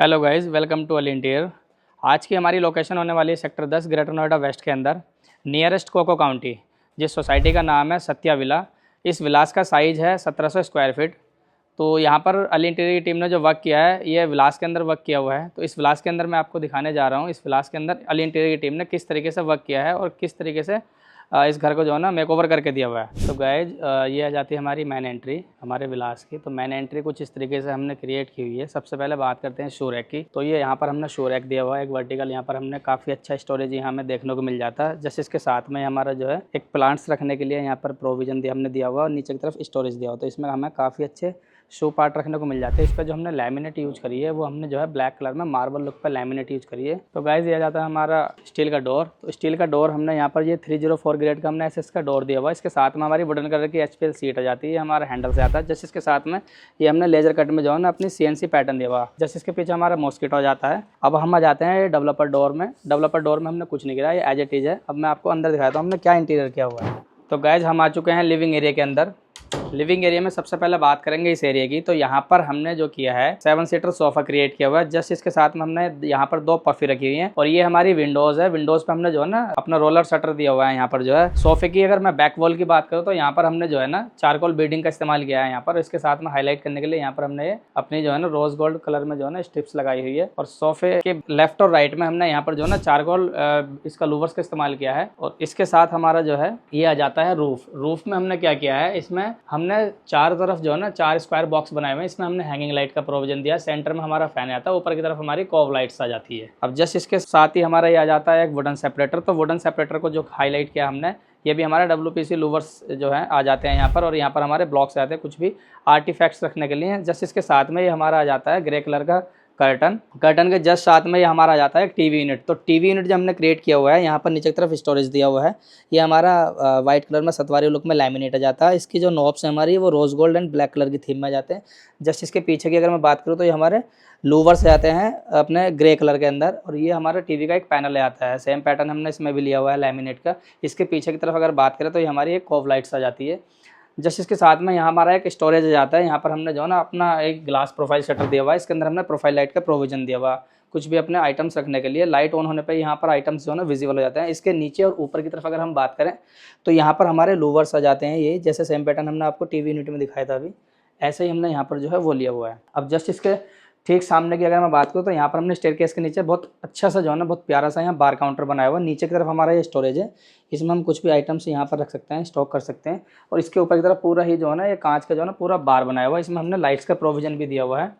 Hello guys, welcome to Al Interior. आज की हमारी लोकेशन होने वाली है सेक्टर 10 ग्रेटर नोएडा वेस्ट के अंदर, नियरेस्ट कोको काउंटी। जिस सोसाइटी का नाम है सत्या विला। इस विलास का साइज़ है 1700 स्क्वायर फीट। तो यहाँ पर अल इंटीरियर की टीम ने जो वर्क किया है ये विलास के अंदर वर्क किया हुआ है। तो इस विलास के अंदर मैं आपको दिखाने जा रहा हूँ इस विलास के अंदर अल इंटीरियर की टीम ने किस तरीके से वर्क किया है और किस तरीके से इस घर को जो है ना मेकओवर करके दिया हुआ है। तो गाइज ये आ जाती है हमारी मेन एंट्री हमारे विलास की। तो मेन एंट्री कुछ इस तरीके से हमने क्रिएट की हुई है। सबसे पहले बात करते हैं शो रैक की। तो ये यहाँ पर हमने शो रैक दिया हुआ है एक वर्टिकल। यहाँ पर हमने काफ़ी अच्छा स्टोरेज यहाँ हमें देखने को मिल जाता है। जैसे इसके साथ में हमारा जो है एक प्लांट्स रखने के लिए यहाँ पर प्रोविजन दिया हमने दिया हुआ और नीचे की तरफ स्टोरेज दिया हुआ। तो इसमें हमें काफ़ी अच्छे शो पार्ट रखने को मिल जाते हैं। इस पर जो हमने लैमिनेट यूज करी है वो हमने जो है ब्लैक कलर में मार्बल लुक पर लैमिनेट यूज करी है। तो गाइज ये आ जाता है हमारा स्टील का डोर। तो स्टील का डोर हमने यहाँ पर ये 304 ग्रेड का हमने एसएस का डोर दिया हुआ है। इसके साथ में हमारी वुडन कलर की एचपीएल सीट आ जाती है, हमारा हैंडल से आता है। जैसे इसके साथ में ये हमने लेजर कट में जो है ना अपनी सीएनसी पैटर्न दिया हुआ है। जैसे इसके पीछे हमारा मॉस्किटो आ जाता है। अब हम आ जाते हैं डेवलपर डोर में। डेवलपर डोर में हमने कुछ नहीं किया, ये एज इट इज है। अब मैं आपको अंदर दिखाता हूँ हमने क्या इंटीरियर किया हुआ है। तो गाइज हम आ चुके हैं लिविंग एरिया के अंदर। लिविंग एरिया में सबसे पहले बात करेंगे इस एरिया की। तो यहाँ पर हमने जो किया है 7 सीटर सोफा क्रिएट किया हुआ है। जस्ट इसके साथ में हमने यहाँ पर 2 पफी रखी हुई है और ये हमारी विंडोज है। विंडोज पे हमने जो है ना अपना रोलर शटर दिया हुआ है। यहाँ पर जो है सोफे की अगर मैं बैक वॉल की बात करूँ तो यहाँ पर हमने जो है ना चारकोल बीडिंग का इस्तेमाल किया है यहाँ पर। इसके साथ में हाईलाइट करने के लिए यहाँ पर हमने अपनी जो है ना रोज गोल्ड कलर में जो है ना स्ट्रिप्स लगाई हुई है। और सोफे के लेफ्ट और राइट में हमने यहाँ पर जो है ना चारकोल इसका लूवर्स का इस्तेमाल किया है। और इसके साथ हमारा जो है ये आ जाता है रूफ। रूफ में हमने क्या किया है, इसमें हमने चार तरफ जो है ना 4 स्क्वायर बॉक्स बनाए हुए हैं। इसमें हमने हैंगिंग लाइट का प्रोविजन दिया। सेंटर में हमारा फैन आता है, ऊपर की तरफ हमारी कॉव लाइट्स आ जाती है। अब जस्ट इसके साथ ही हमारा ये आ जाता है एक वुडन सेपरेटर। तो वुडन सेपरेटर को जो हाईलाइट किया हमने, ये भी हमारे WPC लूवर्स जो है आ जाते हैं यहाँ पर। और यहाँ पर हमारे ब्लॉक्स आते हैं कुछ भी आर्टिफैक्ट्स रखने के लिए। जस्ट इसके साथ में ये हमारा आ जाता है ग्रे कलर का कर्टन के जस्ट साथ में ये हमारा आ जाता है एक टीवी यूनिट। तो टीवी यूनिट जो हमने क्रिएट किया हुआ है यहाँ पर नीचे की तरफ स्टोरेज दिया हुआ है। ये हमारा वाइट कलर में सतवारी लुक में लैमिनेट आ जाता है। इसकी जो नॉब्स है हमारी वो rose gold and black colour की थीम में आ जाते हैं। जस्ट इसके पीछे की अगर मैं बात करूँ तो ये हमारे लूवर्स आते हैं अपने ग्रे कलर के अंदर। और ये हमारा टीवी का एक पैनल आता है, सेम पैटर्न हमने इसमें भी लिया हुआ है लैमिनेट का। इसके पीछे की तरफ अगर बात करें तो ये हमारी एक कॉव लाइट्स आ जाती है। जस्ट इसके साथ में यहाँ हमारा एक स्टोरेज आ जाता है। यहाँ पर हमने जो है ना अपना एक ग्लास प्रोफाइल शटर दिया हुआ है। इसके अंदर हमने प्रोफाइल लाइट का प्रोविजन दिया हुआ है कुछ भी अपने आइटम्स रखने के लिए। लाइट ऑन होने पे यहाँ पर आइटम्स जो है ना विजिबल हो जाते हैं। इसके नीचे और ऊपर की तरफ अगर हम बात करें तो यहाँ पर हमारे लूवर्स आ जाते हैं। ये जैसे सेम पैटर्न हमने आपको टीवी यूनिट में दिखाया था अभी, ऐसे ही हमने यहाँ पर जो है वो लिया हुआ है। अब जस्ट इसके ठीक सामने की अगर मैं बात करूँ तो यहाँ पर हमने स्टेयरकेस के नीचे बहुत अच्छा सा जो है ना बहुत प्यारा सा यहाँ बार काउंटर बनाया हुआ है। नीचे की तरफ हमारा ये स्टोरेज है, इसमें हम कुछ भी आइटम्स यहाँ पर रख सकते हैं, स्टॉक कर सकते हैं। और इसके ऊपर की तरफ पूरा ही जो है ना ये कांच का जो है ना पूरा बार बनाया हुआ है। इसमें हमने लाइट्स का प्रोविजन भी दिया हुआ है।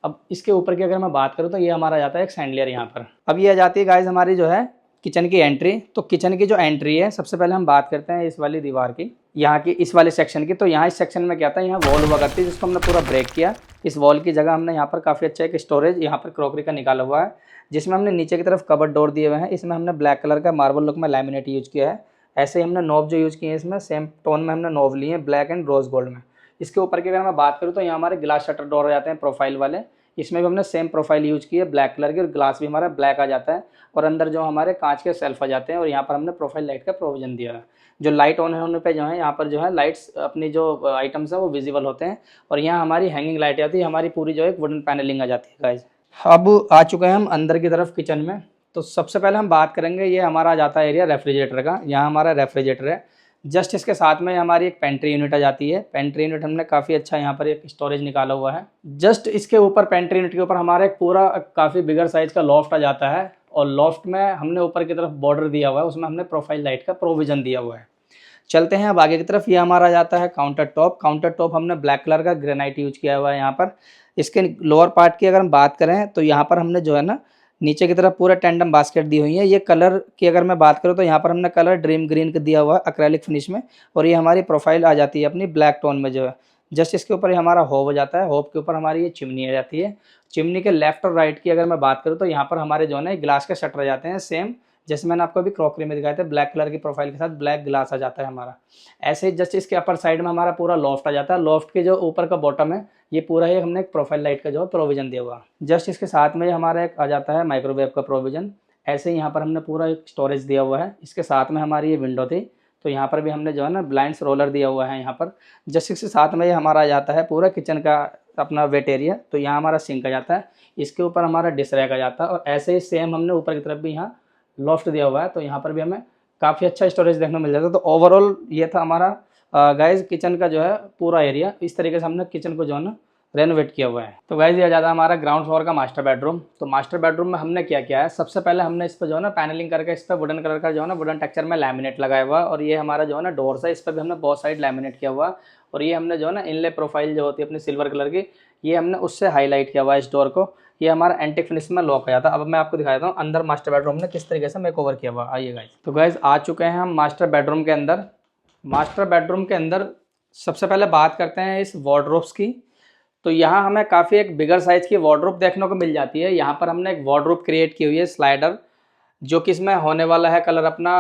अब इसके ऊपर की अगर मैं बात करूँ तो ये हमारा जाता है एक सैंडलियर यहाँ पर। अब ये आ जाती है गाइज हमारी जो है किचन की एंट्री। तो किचन की जो एंट्री है सबसे पहले हम बात करते हैं इस वाली दीवार की, यहाँ की इस वाले सेक्शन की। तो यहाँ इस सेक्शन में क्या था, यहाँ वॉल हुआ करती है जिसको हमने पूरा ब्रेक किया। इस वॉल की जगह हमने यहाँ पर काफ़ी अच्छा एक स्टोरेज यहाँ पर क्रॉकरी का निकाला हुआ है, जिसमें हमने नीचे की तरफ कबर्ड डोर दिए हुए हैं। इसमें हमने ब्लैक कलर का मार्बल लुक में लैमिनेट यूज किया है। ऐसे ही हमने नॉब जो यूज़ किए हैं इसमें सेम टोन में हमने नॉब लिए हैं, ब्लैक एंड रोज गोल्ड में। इसके ऊपर की अगर मैं बात करूँ तो यहाँ हमारे ग्लास शटर डोर आ जाते हैं प्रोफाइल वाले। इसमें भी हमने सेम प्रोफाइल यूज की है ब्लैक कलर की, और ग्लास भी हमारा ब्लैक आ जाता है। और अंदर जो हमारे कांच के सेल्फ आ जाते हैं। और यहाँ पर हमने प्रोफाइल लाइट का प्रोविजन दिया है। जो लाइट ऑन होने पे जो है यहाँ पर जो है लाइट्स अपनी जो आइटम्स है वो विजिबल होते हैं। और यहाँ हमारी हैंगिंग लाइट आती है, हमारी पूरी जो है वुडन पैनलिंग आ जाती है गाइज। अब आ चुके हैं हम अंदर की तरफ किचन में। तो सबसे पहले हम बात करेंगे, ये हमारा आ जाता है एरिया रेफ्रिजरेटर का। यहाँ हमारा रेफ्रिजरेटर है। जस्ट इसके साथ में हमारी एक पेंट्री यूनिट आ जाती है। पेंट्री यूनिट हमने काफ़ी अच्छा यहाँ पर एक स्टोरेज निकाला हुआ है। जस्ट इसके ऊपर पेंट्री यूनिट के ऊपर हमारा एक पूरा काफ़ी बिगर साइज का लॉफ्ट आ जाता है। और लॉफ्ट में हमने ऊपर की तरफ बॉर्डर दिया हुआ है, उसमें हमने प्रोफाइल लाइट का प्रोविजन दिया हुआ है। चलते हैं अब आगे की तरफ। ये हमारा जाता है काउंटर टॉप। काउंटर टॉप हमने ब्लैक कलर का ग्रेनाइट यूज किया हुआ है यहाँ पर। इसके लोअर पार्ट की अगर हम बात करें तो यहाँ पर हमने जो है ना नीचे की तरफ पूरा टेंडम बास्केट दी हुई है। ये कलर की अगर मैं बात करूँ तो यहाँ पर हमने कलर ड्रीम ग्रीन का दिया हुआ है एक्रेलिक फिनिश में। और ये हमारी प्रोफाइल आ जाती है अपनी ब्लैक टोन में जो है। जस्ट इसके ऊपर हमारा होब हो जाता है। होब के ऊपर हमारी ये चिमनी आ जाती है। चिमनी के लेफ्ट और राइट की अगर मैं बात करूँ तो यहाँ पर हमारे जो है ना ग्लास के शटर आ जाते हैं, सेम जैसे मैंने आपको अभी क्रॉकरी में दिखाया था। ब्लैक कलर की प्रोफाइल के साथ ब्लैक ग्लास आ जाता है हमारा। ऐसे ही जस्ट इसके अपर साइड में हमारा पूरा लॉफ्ट आ जाता है। लॉफ्ट के जो ऊपर का बॉटम है ये पूरा ही हमने एक प्रोफाइल लाइट का जो है प्रोविजन दिया हुआ। जस्ट इसके साथ में हमारा एक आ जाता है माइक्रोवेव का प्रोविजन। ऐसे ही यहाँ पर हमने पूरा एक स्टोरेज दिया हुआ है। इसके साथ में हमारी ये विंडो थी, तो यहाँ पर भी हमने जो है ना ब्लाइंड्स रोलर दिया हुआ है यहाँ पर। जस्ट इसके साथ में ये हमारा आ जाता है पूरा किचन का अपना वेट एरिया, तो यहाँ हमारा सिंक आ जाता है, इसके ऊपर हमारा डिश रैक आ जाता है, और ऐसे ही सेम हमने ऊपर की तरफ भी यहाँ लॉफ्ट दिया हुआ है, तो यहाँ पर भी हमें काफ़ी अच्छा स्टोरेज देखने को मिल जाता है। तो ओवरऑल ये था हमारा गाइज किचन का जो है पूरा एरिया। इस तरीके से हमने किचन को जो है ना रेनोवेट किया हुआ है। तो गाइज ये आ जाता है हमारा ग्राउंड फ्लोर का मास्टर बेडरूम। तो मास्टर बेडरूम में हमने क्या किया है, सबसे पहले हमने इस पर जो है ना पैनलिंग करके इस पर वुडन कलर का जो है ना वुडन टेक्सचर में लैमिनेट लगाया हुआ है, और ये हमारा जो है ना डोर्स है, इस पर भी हमने बहुत साइड लैमिनेट किया हुआ है, और ये हमने जो है ना इनले प्रोफाइल जो होती है अपनी सिल्वर कलर की, ये हमने उससे हाईलाइट किया हुआ है इस डोर को। ये हमारा एंटी फिनिश में लॉक आ जाता है। अब मैं आपको दिखाता हूँ अंदर मास्टर बेडरूम में किस तरीके से मेकओवर किया हुआ। आइए गाइज। तो गाइज आ चुके हैं हम मास्टर बेडरूम के अंदर। मास्टर बेडरूम के अंदर सबसे पहले बात करते हैं इस वार्डरोब्स की। तो यहाँ हमें काफ़ी एक बिगर साइज़ की वार्डरोब देखने को मिल जाती है। यहाँ पर हमने एक वार्डरोब क्रिएट की हुई है स्लाइडर, जो कि इसमें होने वाला है कलर अपना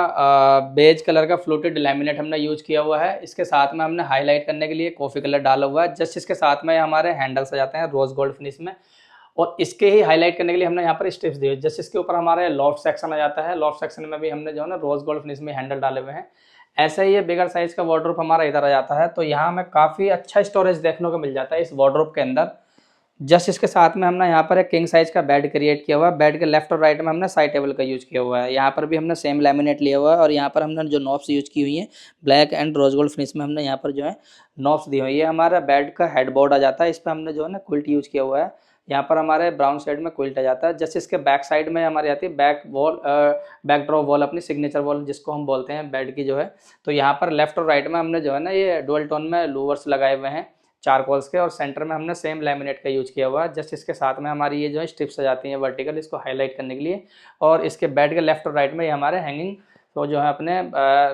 बेज कलर का फ्लूटेड लैमिनेट हमने यूज किया हुआ है। इसके साथ में हमने हाईलाइट करने के लिए कॉफ़ी कलर डाला हुआ है। जस्ट इसके साथ में हमारे हैंडल्स आ जाते हैं रोज गोल्ड फिनिश में, और इसके ही हाईलाइट करने के लिए हमने यहाँ पर स्ट्रिप्स दिए। जस्ट इसके ऊपर हमारे लॉफ्ट सेक्शन आ जाता है, लॉफ्ट सेक्शन में भी हमने जो है ना रोज गोल्ड फिनिश में हैंडल डाले हुए हैं। ऐसे ही ये बिगर साइज का वार्डरोब हमारा इधर आ जाता है। तो यहाँ हमें काफ़ी अच्छा स्टोरेज देखने को मिल जाता है इस वार्डरोब के अंदर। जस्ट इसके साथ में हमने यहाँ पर एक किंग साइज का बेड क्रिएट किया हुआ है। बेड के लेफ्ट और राइट में हमने साइड टेबल का यूज किया हुआ है। यहाँ पर भी हमने सेम लैमिनेट लिया हुआ है, और यहाँ पर हमने जो नॉब्स यूज की हुई है black and rose gold finish में हमने यहाँ पर जो है नॉब्स दी हुई है। हमारा बेड का हेडबोर्ड आ जाता है, इस पर हमने जो है ना क्विल्ट यूज किया हुआ है। यहाँ पर हमारे ब्राउन साइड में क्विल्ट आ जाता है। जस्ट इसके बैक साइड में हमारी आती है back wall, back drop wall, अपनी सिग्नेचर वॉल जिसको हम बोलते हैं बेड की जो है। तो यहाँ पर लेफ्ट और राइट में हमने जो है ना ये डुअल टोन में लूवर्स लगाए हुए हैं चारकोल्स के, और सेंटर में हमने सेम लैमिनेट का यूज किया हुआ है। जस्ट इसके साथ में हमारी ये जो है स्ट्रिप्स आ जाती हैं वर्टिकल, इसको हाईलाइट करने के लिए, और इसके बेड के लेफ्ट और राइट में ये हमारे हैंगिंग तो जो है अपने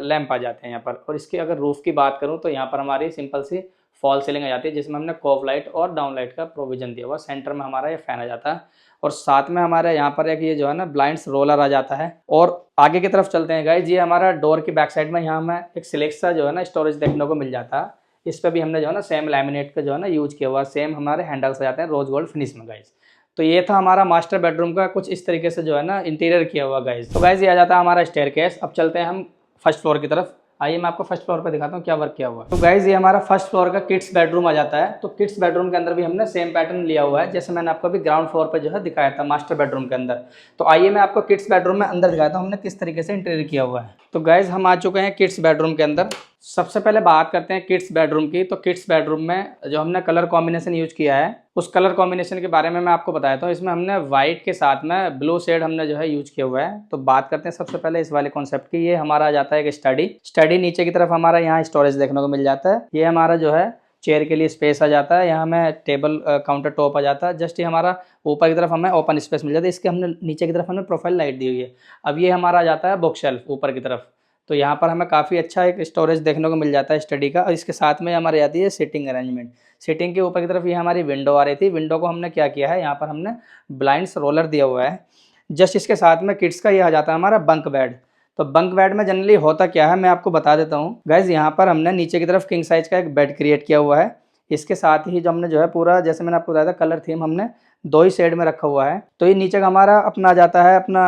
लैंप आ जाते हैं यहाँ पर। और इसकी अगर रूफ की बात करूँ तो यहाँ पर हमारी सिंपल सी फॉल सीलिंग आ जाती है, जिसमें हमने कॉफ लाइट और डाउन लाइट का प्रोविजन दिया हुआ। सेंटर में हमारा ये फैन आ जाता है, और साथ में हमारे यहाँ पर एक ये जो है ना ब्लाइंड्स रोलर आ जाता है। और आगे की तरफ चलते हैं गाइज, ये हमारा डोर की बैक साइड में यहाँ हमें एक सिलेक्ट सा जो है ना स्टोरेज देखने को मिल जाता है। इस पर भी हमने जो है ना सेम लैमिनेट का जो है ना यूज किया हुआ, सेम हमारे हैंडल्स आ जाते हैं रोज गोल्ड फिनिश में गाइज। तो ये था हमारा मास्टर बेडरूम का कुछ इस तरीके से जो है ना इंटीरियर किया हुआ गाइज। तो गाइज ये आ जाता है हमारा स्टेयरकेस। अब चलते हैं हम फर्स्ट फ्लोर की तरफ। आइए मैं आपको फर्स्ट फ्लोर पे दिखाता हूँ क्या वर्क किया हुआ है। तो गाइज ये हमारा फर्स्ट फ्लोर का किड्स बेडरूम आ जाता है। तो किड्स बेडरूम के अंदर भी हमने सेम पैटर्न लिया हुआ है, जैसे मैंने आपको अभी ग्राउंड फ्लोर पे जो है दिखाया था मास्टर बेडरूम के अंदर। तो आइए मैं आपको किड्स बेडरूम में अंदर दिखाता हूँ हमने किस तरीके से इंटीरियर किया हुआ है। तो गाइज हम आ चुके हैं किड्स बेडरूम के अंदर। सबसे पहले बात करते हैं किड्स बेडरूम की। तो किड्स बेडरूम में जो हमने कलर कॉम्बिनेशन यूज किया है, उस कलर कॉम्बिनेशन के बारे में मैं आपको बताता हूँ। इसमें हमने व्हाइट के साथ में ब्लू शेड हमने जो है यूज किया हुआ है। तो बात करते हैं सबसे पहले इस वाले कॉन्सेप्ट की। ये हमारा आ जाता है एक स्टडी नीचे की तरफ हमारा यहाँ स्टोरेज देखने को मिल जाता है। ये हमारा जो है चेयर के लिए स्पेस आ जाता है, यहाँ हमें टेबल काउंटर टॉप आ जाता है। जस्ट ये हमारा ऊपर की तरफ हमें ओपन स्पेस मिल जाता है। इसके हमने नीचे की तरफ हमने प्रोफाइल लाइट दी हुई है। अब ये हमारा आ जाता है बुक शेल्फ ऊपर की तरफ। तो यहाँ पर हमें काफ़ी अच्छा एक स्टोरेज देखने को मिल जाता है स्टडी का। और इसके साथ में हमारी आती है सिटिंग अरेंजमेंट। सिटिंग के ऊपर की तरफ ये हमारी विंडो आ रही थी। विंडो को हमने क्या किया है, यहाँ पर हमने ब्लाइंड्स रोलर दिया हुआ है। जस्ट इसके साथ में किड्स का ये आ जाता है हमारा बंक बेड। तो बंक बेड में जनरली होता क्या है मैं आपको बता देता हूँ गाइज। यहाँ पर हमने नीचे की तरफ किंग साइज का एक बेड क्रिएट किया हुआ है। इसके साथ ही जो हमने जो है पूरा, जैसे मैंने आपको बताया था, कलर थीम हमने दो ही शेड में रखा हुआ है। तो ये नीचे का हमारा अपना आ जाता है अपना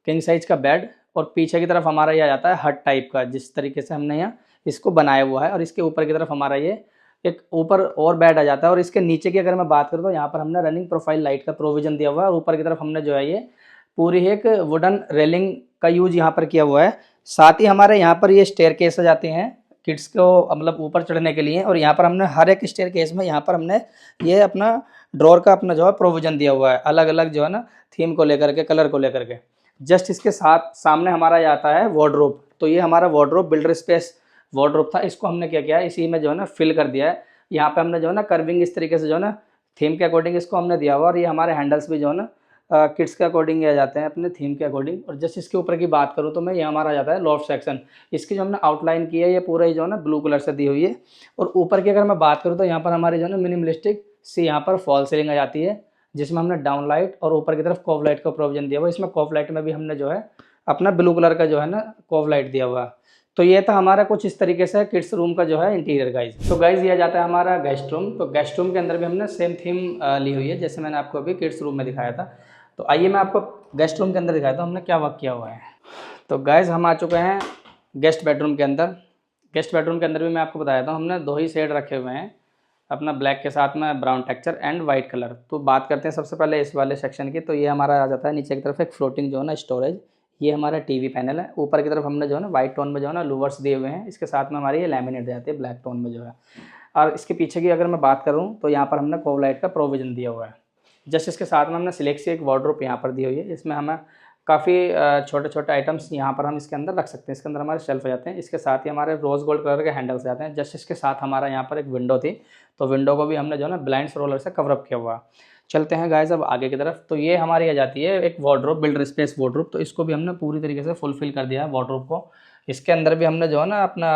किंग साइज का बेड, और पीछे की तरफ हमारा ये आ जाता है हट टाइप का, जिस तरीके से हमने यहाँ इसको बनाया हुआ है। और इसके ऊपर की तरफ हमारा ये एक ऊपर और बेड आ जाता है। और इसके नीचे की अगर मैं बात करूँ तो यहाँ पर हमने रनिंग प्रोफाइल लाइट का प्रोविजन दिया हुआ है। और ऊपर की तरफ हमने जो है ये पूरी एक वुडन रेलिंग का यूज यहाँ पर किया हुआ है। साथ ही हमारे यहाँ पर ये स्टेयरकेस आ जाते हैं किड्स को मतलब ऊपर चढ़ने के लिए। और यहाँ पर हमने हर एक स्टेयरकेस में यहाँ पर हमने ये अपना ड्रॉर का अपना जो है प्रोविजन दिया हुआ है, अलग अलग जो है ना थीम को लेकर के, कलर को लेकर के। जस्ट इसके साथ सामने हमारा आता है वार्डरोब। तो ये हमारा वार्डरोब बिल्डर स्पेस वार्डरोब था। इसको हमने क्या किया है, इसी में जो है ना फिल कर दिया है। यहाँ पे हमने जो है ना कर्विंग इस तरीके से जो है ना थीम के अकॉर्डिंग इसको हमने दिया हुआ। और ये हमारे हैंडल्स भी जो है ना किड्स के अकॉर्डिंग आ जाते हैं अपने थीम के अकॉर्डिंग। और जस्ट इसके ऊपर की बात करूँ तो मैं ये हमारा आ जाता है लॉफ्ट सेक्शन। इसकी जो हमने आउटलाइन की है ये पूरा ही जो है ना ब्लू कलर से दी हुई है। और ऊपर की अगर मैं बात करूँ तो यहाँ पर हमारी जो है ना मिनिमलिस्टिक सी यहाँ पर फॉल सीलिंग आ जाती है, जिसमें हमने डाउन लाइट और ऊपर की तरफ कॉफ लाइट का प्रोविजन दिया हुआ। इसमें कॉफ लाइट में भी हमने जो है अपना ब्लू कलर का जो है ना कॉफ लाइट दिया हुआ। तो ये था हमारा कुछ इस तरीके से किड्स रूम का जो है इंटीरियर गाइज। तो गाइज ये आ जाता है हमारा गेस्ट रूम। तो गेस्ट रूम के अंदर भी हमने सेम थीम ली हुई है, जैसे मैंने आपको अभी किड्स रूम में दिखाया था। तो आइए मैं आपको गेस्ट रूम के अंदर दिखाता हूँ हमने क्या वर्क किया हुआ है। तो गाइज हम आ चुके हैं गेस्ट बेडरूम के अंदर। गेस्ट बेडरूम के अंदर भी मैं आपको बताया था हमने दो ही शेड रखे हुए हैं, अपना ब्लैक के साथ में brown texture and white colour. तो बात करते हैं सबसे पहले इस वाले सेक्शन की। तो ये हमारा आ जाता है नीचे की तरफ एक फ्लोटिंग जो है ना स्टोरेज, ये हमारा टीवी पैनल है। ऊपर की तरफ हमने जो है ना वाइट टोन में जो है ना लूवर्स दिए हुए हैं, इसके साथ में हमारी ये लैमिनेट जाती है ब्लैक टोन में जो है। और इसके पीछे की अगर मैं बात करूँ तो यहाँ पर हमने कोव लाइट का प्रोविजन दिया हुआ है। जस्ट इसके साथ में हमने सिलेक्ट से एक वार्डरोब यहाँ पर दी हुई है, इसमें हमें काफ़ी छोटे छोटे आइटम्स यहाँ पर हम इसके अंदर रख सकते हैं। इसके अंदर हमारे शेल्फ हो जाते हैं, इसके साथ ही हमारे रोज़ गोल्ड कलर के हैंडल्स जाते हैं। जस्ट इसके साथ हमारा यहाँ पर एक विंडो थी, तो विंडो को भी हमने जो है ना ब्लाइंड्स रोलर से कवर अप किया हुआ। चलते हैं गाइस अब आगे की तरफ। तो ये हमारी आ जाती है एक वार्डरोब, बिल्डर स्पेस वार्डरोब। तो इसको भी हमने पूरी तरीके से फुलफिल कर दिया है वार्डरोब को। इसके अंदर भी हमने जो है ना अपना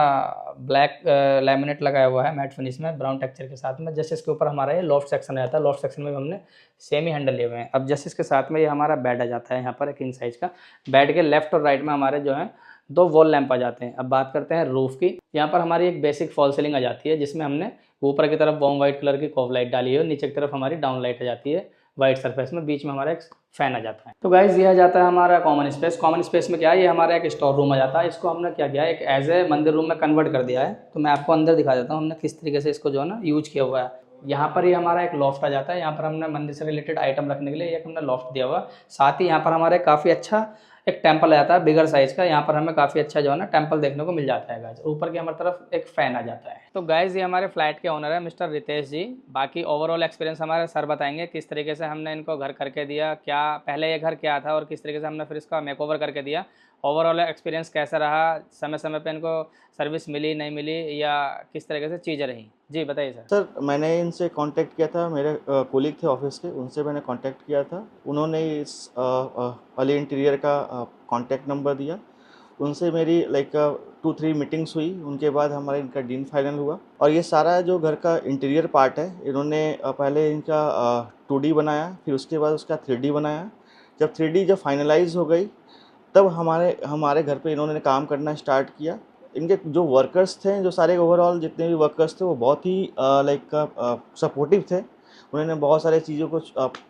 ब्लैक लैमिनेट लगाया हुआ है मैट फिनिश में ब्राउन टेक्सचर के साथ में। जस्ट इसके ऊपर हमारा ये लॉफ्ट सेक्शन आ जाता है, लॉफ्ट सेक्शन में भी हमने सेम ही हैंडल लिए हुए हैं। अब जस्ट इसके साथ में ये हमारा बेड आ जाता है यहाँ पर एक किंग साइज का। बेड के लेफ्ट और राइट में हमारे जो है 2 वॉल लैंप आ जाते हैं। अब बात करते हैं रूफ की। यहाँ पर हमारी एक बेसिक फॉल सीलिंग आ जाती है, जिसमें हमने ऊपर की तरफ वॉर्म वाइट कलर की कॉव लाइट डाली है और नीचे की तरफ हमारी डाउन लाइट आ जाती है वाइट सरफेस में। बीच में हमारा एक फैन आ जाता है। तो गाइज ये आ जाता है हमारा कॉमन स्पेस। कॉमन स्पेस में क्या है, ये हमारा एक स्टोर रूम आ जाता है। इसको हमने क्या किया है, एक एज ए मंदिर रूम में कन्वर्ट कर दिया है। तो मैं आपको अंदर दिखा देता हूँ हमने किस तरीके से इसको जो है ना यूज किया हुआ है। यहाँ पर ये हमारा एक लॉफ्ट आ जाता है। यहाँ पर हमने मंदिर से रिलेटेड आइटम रखने के लिए एक हमने लॉफ्ट दिया हुआ। साथ ही यहाँ पर हमारे काफ़ी अच्छा एक टेम्पल आ जाता है बिगर साइज का। यहाँ पर हमें काफ़ी अच्छा जो है ना टेम्पल देखने को मिल जाता है गाइज। ऊपर की हमारी तरफ एक फ़ैन आ जाता है। तो गाइज ये हमारे फ्लैट के ओनर है मिस्टर रितेश जी। बाकी ओवरऑल एक्सपीरियंस हमारे सर बताएंगे किस तरीके से हमने इनको घर करके दिया, क्या पहले ये घर क्या था और किस तरीके से हमने फिर इसका मेकओवर करके दिया। ओवरऑल एक्सपीरियंस कैसा रहा, समय समय पे इनको सर्विस मिली नहीं मिली या किस तरीके से चीज़ें रही, जी बताइए सर। सर मैंने इनसे कांटेक्ट किया था, मेरे कोलीग थे ऑफिस के, उनसे मैंने कांटेक्ट किया था। उन्होंने इस अली इंटीरियर का कांटेक्ट नंबर दिया। उनसे मेरी लाइक 2-3 मीटिंग्स हुई, उनके बाद हमारा इनका डील फाइनल हुआ। और ये सारा जो घर का इंटीरियर पार्ट है, इन्होंने पहले इनका 2D बनाया, फिर उसके बाद उसका 3D बनाया। जब 3D जब फाइनलाइज हो गई तब हमारे घर पे इन्होंने काम करना स्टार्ट किया। इनके जो वर्कर्स थे, जो सारे ओवरऑल जितने भी वर्कर्स थे, वो बहुत ही लाइक सपोर्टिव थे। उन्होंने बहुत सारे चीज़ों को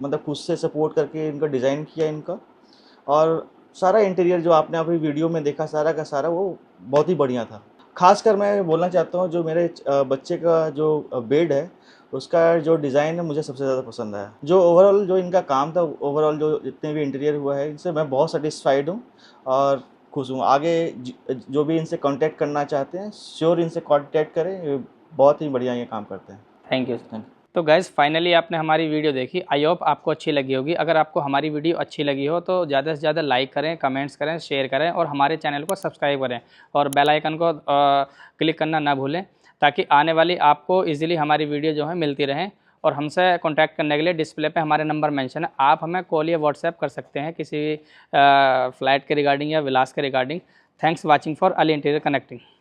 मतलब खुद से सपोर्ट करके इनका डिज़ाइन किया इनका। और सारा इंटीरियर जो आपने अभी वीडियो में देखा सारा का सारा, वो बहुत ही बढ़िया था। खासकर मैं बोलना चाहता हूँ, जो मेरे बच्चे का जो बेड है, उसका जो डिज़ाइन है मुझे सबसे ज़्यादा पसंद आया। जो ओवरऑल जो इनका काम था, ओवरऑल जो जितने भी इंटीरियर हुआ है, इनसे मैं बहुत सेटिस्फाइड हूँ और खुश हूँ। आगे जो भी इनसे कांटेक्ट करना चाहते हैं, श्योर इनसे कांटेक्ट करें, ये बहुत ही बढ़िया ये काम करते हैं। Thank you. तो गाइज़ फाइनली आपने हमारी वीडियो देखी, आई होप आपको अच्छी लगी होगी। अगर आपको हमारी वीडियो अच्छी लगी हो तो ज़्यादा से ज़्यादा लाइक करें, कमेंट्स करें, शेयर करें और हमारे चैनल को सब्सक्राइब करें और बेल आइकन को क्लिक करना ना भूलें, ताकि आने वाली आपको इजीली हमारी वीडियो जो है मिलती रहें। और हमसे कांटेक्ट करने के लिए डिस्प्ले पे हमारे नंबर मेंशन है, आप हमें कॉल या व्हाट्सएप कर सकते हैं किसी फ्लैट के रिगार्डिंग या विलास के regarding. Thanks watching for Ali interior connecting.